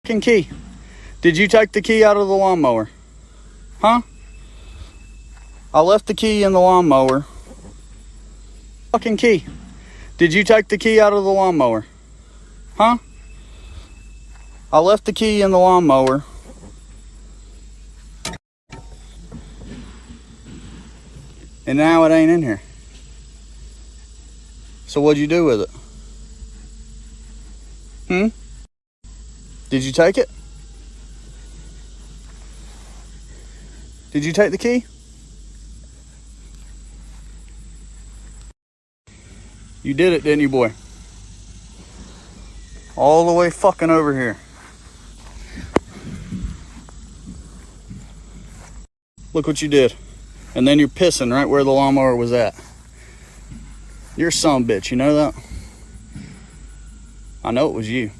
Key. Did you take the key out of the lawnmower? Huh? I left the key in the lawnmower. Fucking key. Did you take the key out of the lawnmower? Huh? I left the key in the lawnmower. And now it ain't in here. So what'd you do with it? Did you take it? Did you take the key? You did it, didn't you, boy? All the way fucking over here. Look what you did. And then you're pissing right where the lawnmower was at. You're a son of a bitch, you know that? I know it was you.